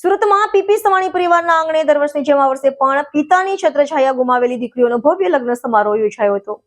સુરતમાં પીપી સવાણી પરિવારના આંગણે દર વર્ષની જેમ આ વર્ષે પણ પિતાની છત્રછાયા ગુમાવેલી દીકરીઓનો ભવ્ય લગ્ન સમારોહ યોજાયો હતો.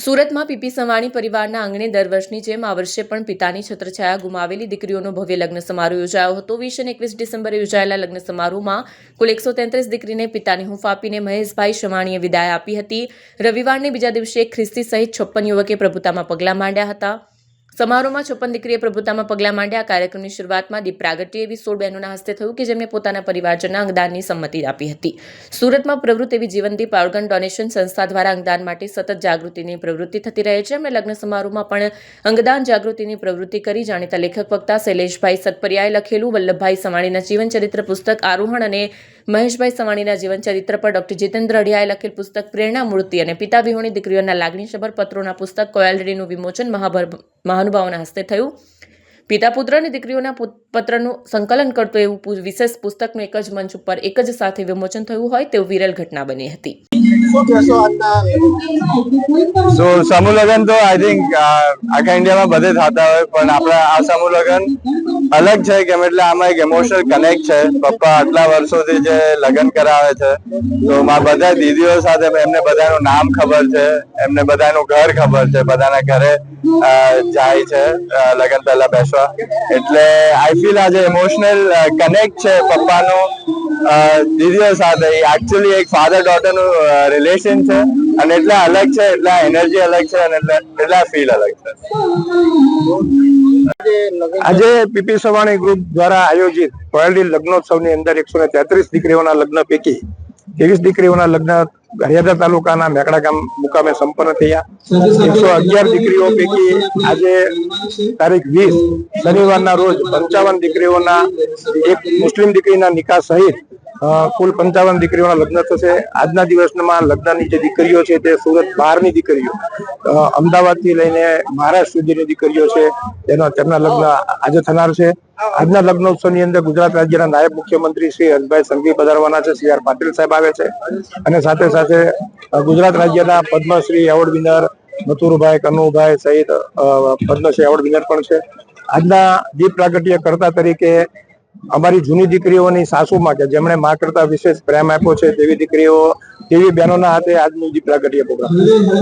સુરતમાં પીપી સવાણી પરિવારના આંગણે દર વર્ષની જેમ આ વર્ષે પણ પિતાની છત્રછાયા ગુમાવેલી દીકરીઓનો ભવ્ય લગ્ન સમારોહ યોજાયો હતો. 20 અને 21 ડિસેમ્બરે યોજાયેલા લગ્ન સમારોહમાં કુલ 133 દીકરીને પિતાની હૂંફ આપીને મહેશભાઈ સવાણીએ વિદાય આપી હતી. રવિવારને બીજા દિવસે ખ્રિસ્તી સહિત 56 યુવકે પ્રભુતામાં પગલાં માંડ્યા હતા. સમારોહમાં 56 દીકરીએ પ્રભુતામાં પગલાં માંડ્યા. કાર્યક્રમની શરૂઆતમાં દીપ પ્રાગટ્ય એવી 16 બહેનોના હસ્તે થયું કે જેમને પોતાના પરિવારજનના અંગદાનની સંમતિ આપી હતી. સુરતમાં પ્રવૃત્ત એવી જીવનદીપ ઓર્ગન ડોનેશન સંસ્થા દ્વારા અંગદાન માટે સતત જાગૃતિની પ્રવૃત્તિ થતી રહે છે. એમણે લગ્ન સમારોહમાં પણ અંગદાન જાગૃતિની પ્રવૃત્તિ કરી. જાણીતા લેખક વક્તા શૈલેષભાઈ સતપરિયાએ લખેલું વલ્લભભાઈ સવાણીના જીવનચરિત્ર પુસ્તક આરોહણ અને મહેશભાઈ સવાણીના જીવનચરિત્ર પર ડોક્ટર જીતેન્દ્ર અઢિયાએ લખેલ પુસ્તક પ્રેરણા મૂર્તિ અને પિતા વિહોણી દીકરીઓના લાગણીસભર પત્રોના પુસ્તક કોયલડીનું વિમોચન મહાનુભાવોના હસ્તે થયું. પિતા પુત્ર અને દીકરીઓના પત્રનું સંકલન કરતો એવું વિશેષ પુસ્તકનું એક જ મંચ ઉપર એક જ સાથે વિમોચન થયું હોય તેવું વિરલ ઘટના બની હતી. સો સમૂહ લગ્ન તો આઈ થિંક આખા ઇન્ડિયામાં બધે થતા હોય, પણ આપણા આ સમૂહ લગ્ન અલગ છે કેમ એટલે આમાં એક ઇમોશનલ કનેક્ટ છે. પપ્પા આટલા વર્ષોથી જે લગ્ન કરાવે છે તો મારા બધા દીદીઓ સાથે એમને બધાનું નામ ખબર છે, એમને બધાનું ઘર ખબર છે, બધાના ઘરે જાય છે લગ્ન પહેલા બેસવા. એટલે આઈ ફીલ આજે ઇમોશનલ કનેક્ટ છે પપ્પાનો દીદીઓ સાથે. એકચ્યુઅલી એક ફાધર ડોટરનું રિલેશન છે અને એટલા અલગ છે, એટલા એનર્જી અલગ છે અને એટલા ફીલ અલગ છે. આજે પીપી સવાણી ગ્રુપ દ્વારા આયોજિત કોયલડી લગ્નોત્સવની અંદર 133 દીકરીઓના લગ્ન પૈકી 23 દીકરીઓના લગ્ન હરિયાદા તાલુકાના મેકડા ગામ મુકામે સંપન્ન થયા. 111 દીકરીઓ પૈકી આજે તારીખ 20 શનિવારના રોજ 55 દીકરીઓના એક મુસ્લિમ દીકરીના નિકાહ સહિત કુલ 55 દીકરીઓના લગ્ન થશે. આજના દિવસમાં લગ્નની જે દીકરીઓ છે તે સુરત બહારની દીકરીઓ, અમદાવાદથી લઈને મહારાષ્ટ્ર સુધીની દીકરીઓ છે, તેમના લગ્ન આજે થનાર છે. આજના લગ્નોત્સવની અંદર ગુજરાત રાજ્યના નાયબ મુખ્યમંત્રી શ્રી હર્ષભાઈ સંઘવી પધારવાના છે, CR પાટીલ સાહેબ આવે છે અને સાથે સાથે ગુજરાત રાજ્યના પદ્મશ્રી એવોર્ડ વિનર મથુરભાઈ કનુભાઈ સહિત પદ્મશ્રી એવોર્ડ વિનર પણ છે. આજના દીપ પ્રાગટ્ય કરતા તરીકે અમારી જૂની દીકરીઓની સાસુમાં કે જેમણે મા કરતા વિશેષ પ્રેમ આપ્યો છે તેવી દીકરીઓ, તેવી બહેનોના હાથે આજનું દીપ પ્રાગટ્ય પ્રોગ્રામ